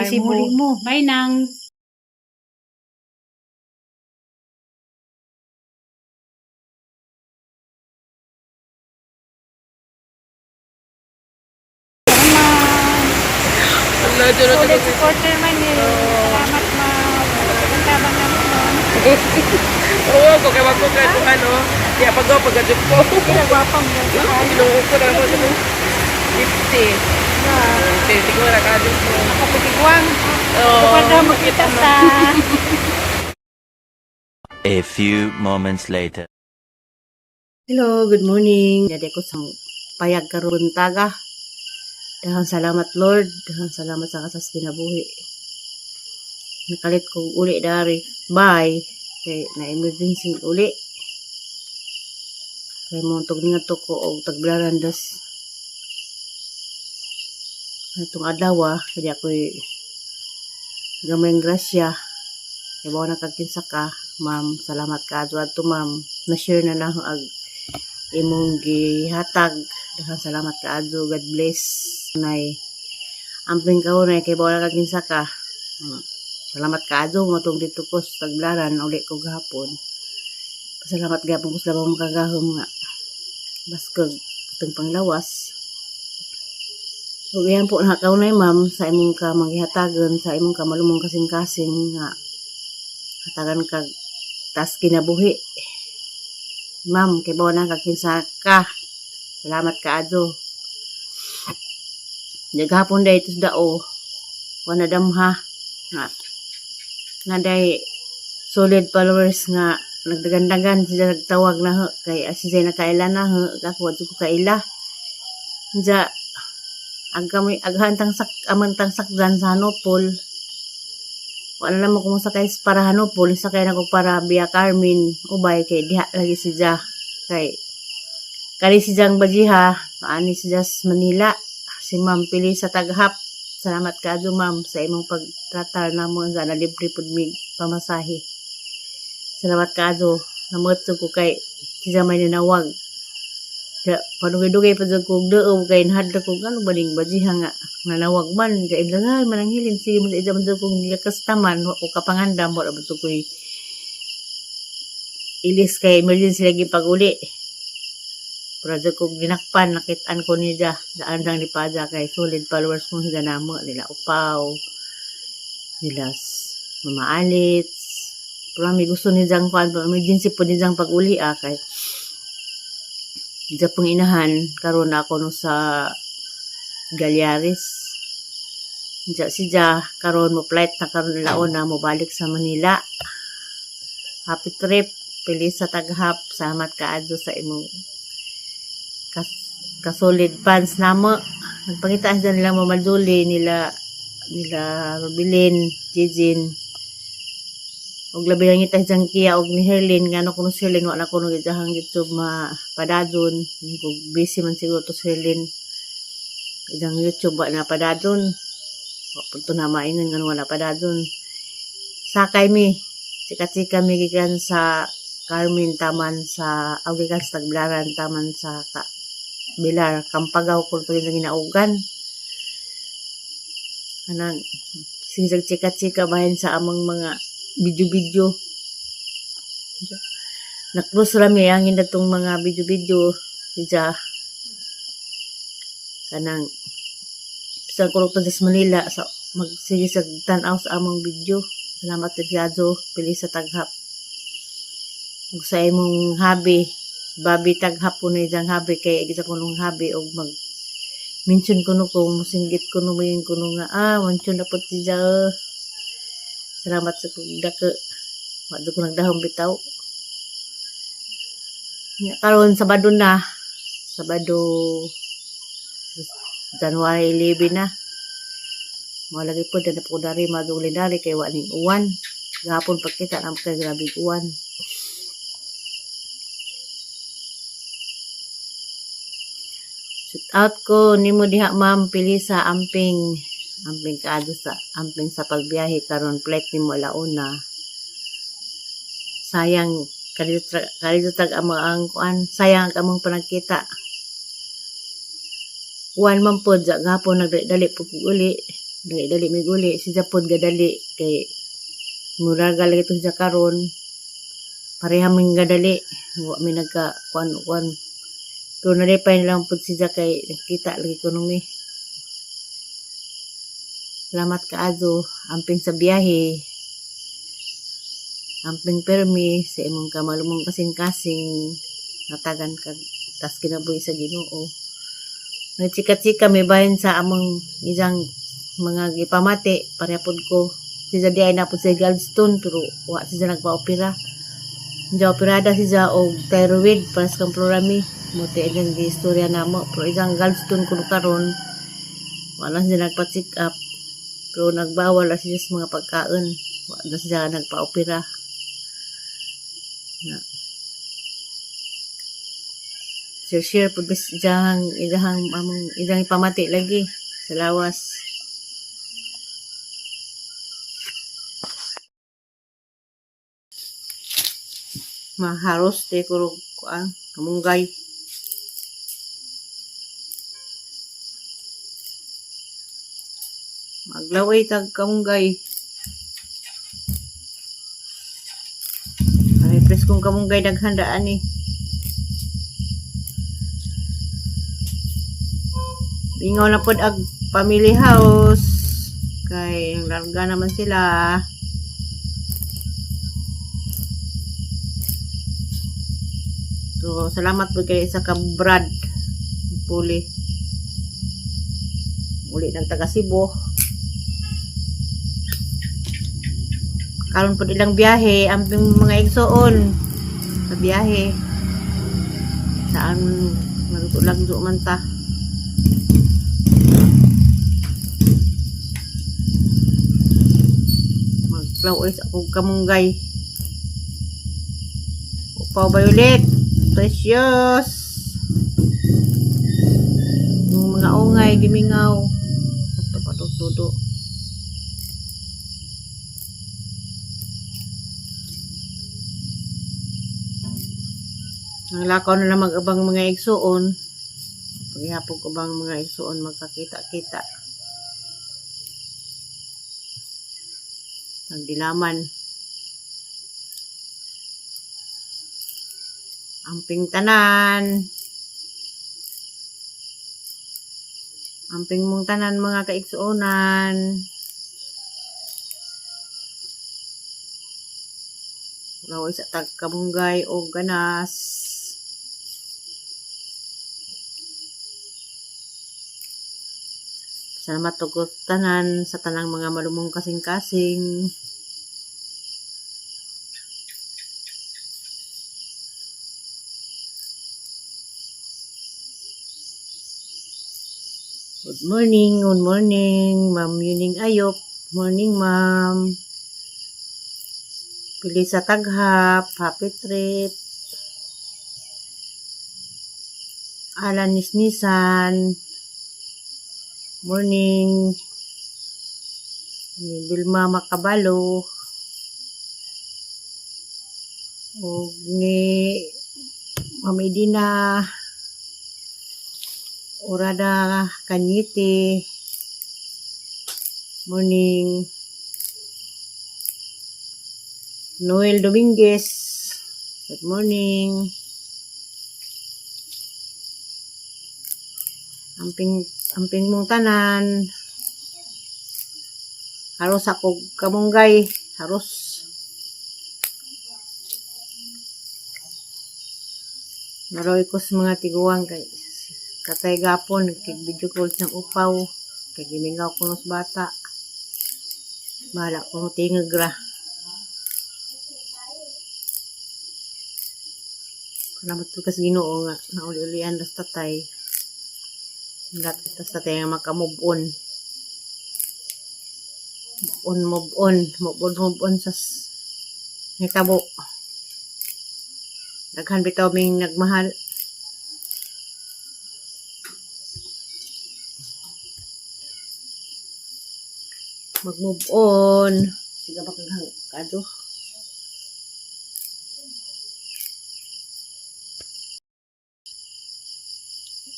Cebu. mo. Bye nang. Allah, dyan na Ulit supporter man eh. Salamat ma'am. Ang tabang namin ma'am. Oo, kung kaya ko kahit kung ano. Kaya pag-adjust ko. Pinagwapang mo. Inuho ko na ako sa 50. Tingnan mo na ka-adjust mo. Ako pagigwang. Oo. Kapag na makita sa... A few moments later. Hello, good morning. Jadi ko sa payag karon taga. Daghang salamat Lord, daghang salamat sa kasas kinabuhi. Nakalit ko uli dari. Bye. Kay na emergency uli. Kay mo tug ngadto ko og tagbrarandas. Itong adlaw kaya ako'y gamayng grasya. Kay bawa nakagkinsa ka, ma'am. Salamat ka adto ma'am. Na-share na lang ag imong gihatag. Daghang salamat kaadto. God bless. Nay amping kaunay kay bawa kagkinsa ka. Salamat kaadto mo tong dito ko sa Tagbilaran uli ko gahapon. Pasalamat gapon ko sa labang makagahom nga. Baskog itong panglawas. Uwihan po na kaunay ma'am sa imong ka manghihatagan sa imong ka malumong kasing-kasing nga hatagan kag tas kinabuhi. Ma'am, kay bawa na kagkinsa ka. Salamat kaadto. Naghapon day ito dao. Wana damha. Nga day solid followers nga nagdagandagan sila nagtawag na ho. Kay asisay na kaila na ho. Ako ko kaila. Diya aghantang amantang sakdan sa Hanopol. Wala naman kung sakay para Hanopol. Sakay na ko para Via Carmen. Ubay kay diha lagi siya. Kay kali si Jang Bajiha. Kaani siya sa Manila. Si Ma'am Pili sa Taghap. Salamat kaadto ma'am sa imong pagtratar namo nga libre pud mig pamasahe. Salamat kaadto. Namotso ko kay siya may ninawag. Panugay-dugay pa dyan kong doob kay nahadla kong ano baling Bajiha nga nanawag man. Kaya ilangay mananghilin. Sige mo sa idam dyan kong nilakastaman o kapangandam. Wala ba ito ko'y ilis kay emergency lagi pag-uli. Pero kung ginakpan, nakitaan ko niya daan lang ni Paja kay solid followers kong higanamo. Nila Upaw, nila Mama Alits. Pero may gusto niya kung emergency po niya pag-uli kay diya pong inahan, karoon ako no sa Galyaris. Diya si Diya, karoon mo flight na karoon laon na mo balik sa Manila. Happy trip, Pili sa Taghap. Salamat kaadto sa imong kasolid fans namo. Nagpangitaan dyan nila Mamaduli, nila Rubilin, Jijin. Og labi lang ita dyan Kia og ni Herlin. Nga no kuno si Herlin, wala kuno gitahang YouTube padadon. Kung busy man siguro to si Herlin. Idang YouTube wala na padadon. Punto na mainan nga wala padadon. Sakay mi. Chika-chika mi gikan sa Carmen taman sa gikan sa Tagbilaran taman sa Bilar, Kampagaw kung ito yung ginaugan. Anang, sinisag chika-chika bahin sa amang mga video-video. Nakros rami ang inatong mga video-video. Siya, kanang, sa kuruktan sa Manila, sa magsigisag tanaw sa amang video. Salamat na Diado, Pili sa Taghap. Kung sa imong hobby, babi Taghap po na isang habi kaya isa ko nung habi o mag mention ko no kung musinggit ko no mayin ko no nga mention na po siya. Salamat sa kagdaka wado ko nagdahong bitaw karon Sabado na Sabado January 11 na malagi po na po dari madulidari kay waning uwan gapon pagkita na kay grabe uwan. Shout out ko nimo diha ma'am Pili sa amping kaado sa amping sa pagbiyahe karon flight nimo launa. Sayang kalito tag ang kuan sayang ang among panagkita. Uwan man pod gapon nagdali po uli Dali-dali may guli. Si Japon gadali. Kay muragal ito siya karon. Pareha may gadali. Wa may nagka-kuan. Pero nalipay nilang po siya kay nakita lagi ekonomi. Salamat kaadto. Amping sa biyahe. Amping permi sa imong kamalumong kasing-kasing. Natagan ka. Tas kinabuhi sa Ginoo. Nagchika-chika may bayan sa among isang mga gipamati. Parehapod ko. Siya di ay napod sa gallstone pero wa siya nagpa-opera. Siya operada siya o thyroid para sa kamplorami. Muti ang istorya na mo. Pero isang gallstone kuno karon wala siya nagpa-check up. Pero nagbawal siya sa mga pagkaon. Wala siya nagpa-opera. Na. Share po bis idang ipamati lagi sa lawas. Maharos te kurog kuan kamunggay. Maglaway tag kamunggay. Ay preskong kamunggay naghandaan ni. Bingaw na pod ag family house kay larga naman sila. So salamat po kay sa Brad Puli. Uli ng taga Cebu. Karon po ilang biyahe, amping mga igsoon sa biyahe. Saan magtulagdo man ta. Magplaw is ako kamunggay. Upaw Violet. Precious. Yung mga ungay, gimingaw. Ito pa tudo. Ang lakaw na lang mag-abang mga igsuon. Paghihapog ko bang mga igsuon magkakita-kita. Nagdilaman. Amping tanan. Amping mong tanan mga kaiksuonan. Raway sa tagkamunggay o ganas. Salamat tugot tanan sa tanang mga malumong kasing-kasing. Good morning, Ma'am Yuning Ayop. Morning, Ma'am. Pili sa taghap, happy trip. Alan Nisnisan. Morning. Ni Vilma Makabalo. O ni Ma'am Edina Orada Kanyiti. Morning. Noel Dominguez. Good morning. Amping mong tanan. Haros ako kamunggay. Haros. Naroy ko sa mga tiguang kay katay gapon, kay video call ng upaw, kay gimingaw ko nos bata. Bahala ko tingag ra. Salamat po kasi Ginoo nga, nauli-ulian das tatay. Lahat tas tatay nga makamove on. Move on sa hitabo. Daghan bitaw ming nagmahal. Mag-move on. Sige ba kang kado?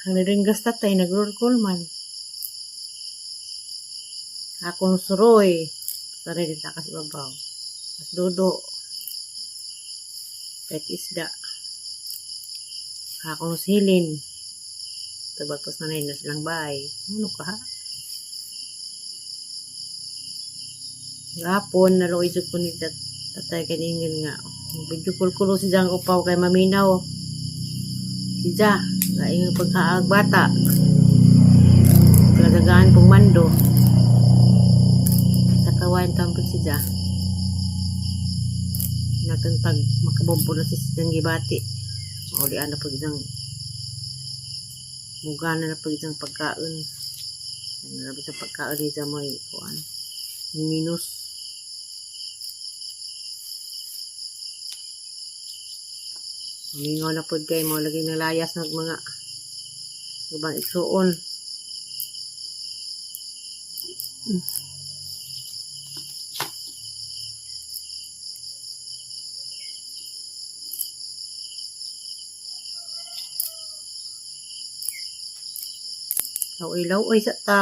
Ang naringgas tatay, nag-roll call man. Akong suroy. Sarili sa kasi babaw. Mas dodo. Kahit isda. Akong silin. Tabagpos na na silang bahay. Ano ka ha? Gapon, naluoy jud ko ni tatay kaningin nga. Video kulkulo si Jang upaw kay maminaw. Si Ja, laing pagkaag bata. Kaladagaan pong mando. Takawain tampon si Ja. Natantag makabompo na si Jang gibati. Maulian na pag Jang mugana na pag Jang pagkaon. Narabi sa pagkaon ni Ja may kuan. Minus. Mingaw na pod kay mo lagi nalayas ng mga ubang igsuon. Ilaw ay sa ta.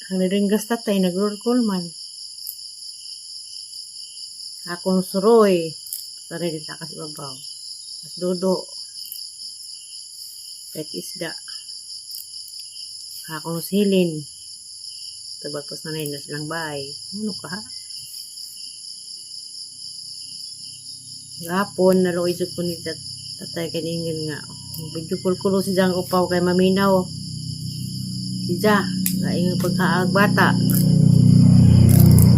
Ang naringgas tatay, nag-roll man. Akong suroy. Sarili sa kasi babaw. Mas dodo. Kahit isda. Akong silin. Tabagpos na na silang bahay. Ano ka ha? Gapon, naluoy jud ko ni tatay kaningin nga. Video kulkulo si Jang upaw kay maminaw. Si Ja, laing pagkaag bata.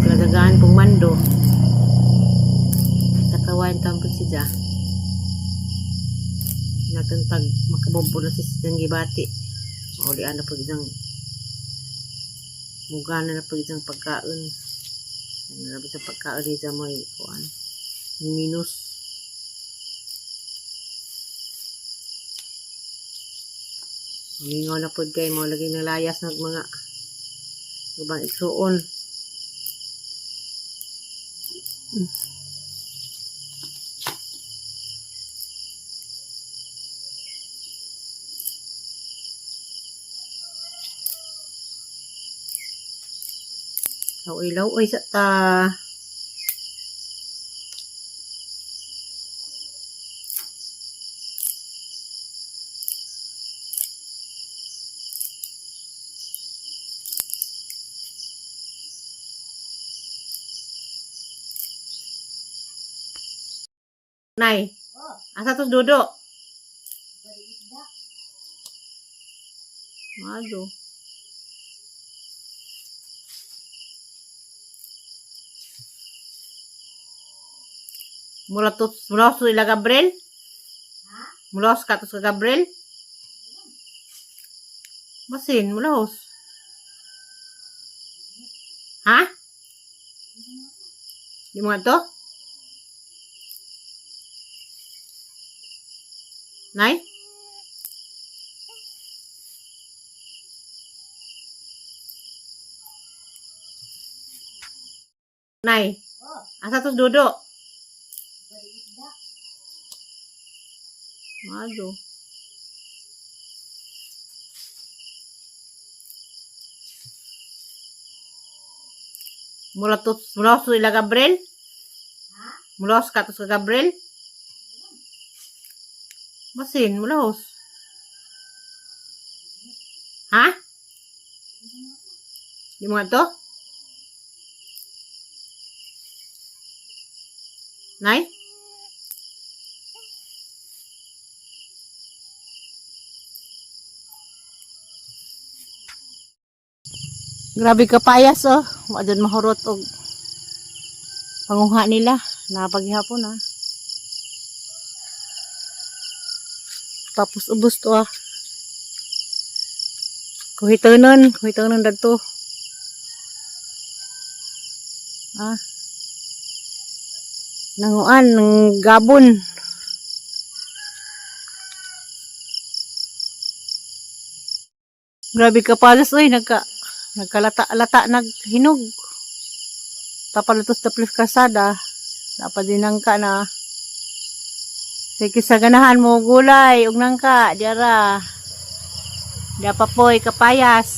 Kaladagaan pong mando. Takawain tampon si Ja. Natantag makabompo na si Jang gibati. Maulian na pag Jang mugana na pag Jang pagkaon. Narabi sa pagkaon ni Ja may kuan. Minus. Mingaw na pod kay mo lagi nalayas ng mga ubang igsuon. Ilaw ay sa ta. Nay, asa to dodo? Mado. Mula to ila Gabriel? Mula ka to sa Gabriel? Masin, mula hos. Ha? Di mo nga to? Nay? Nay? Asa to dodo? Mado. Mula to ila Gabriel? Mula ka to sa Gabriel? Masin, mula hos. Ha? Di mo nga to? Nay? Grabe ka payas oh. Wadon mahurot og panguha nila. Napaghihapon ah. Tapos ubos to ah. Kuhitonon dagto. Ah. Nanguan ng gabon. Grabe ka palas, oy, nagkalata-lata, naghinog. Tapalutos tapos kasada. Napadinang ka na. Sige sa ganahan mo, gulay, ug nang ka, diara. Diya pa po'y kapayas.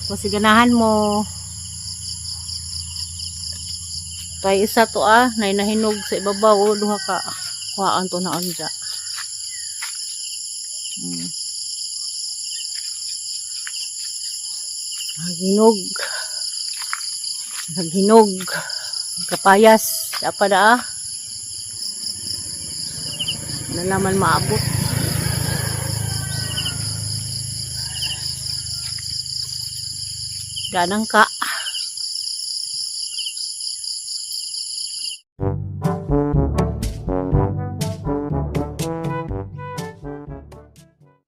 O si ganahan mo. Kay isa to nay nahinog sa ibabaw, duha ka. Kuhaan to na anja. Naghinog. Kapayas. Dapat nalaman maabot. Danang ka.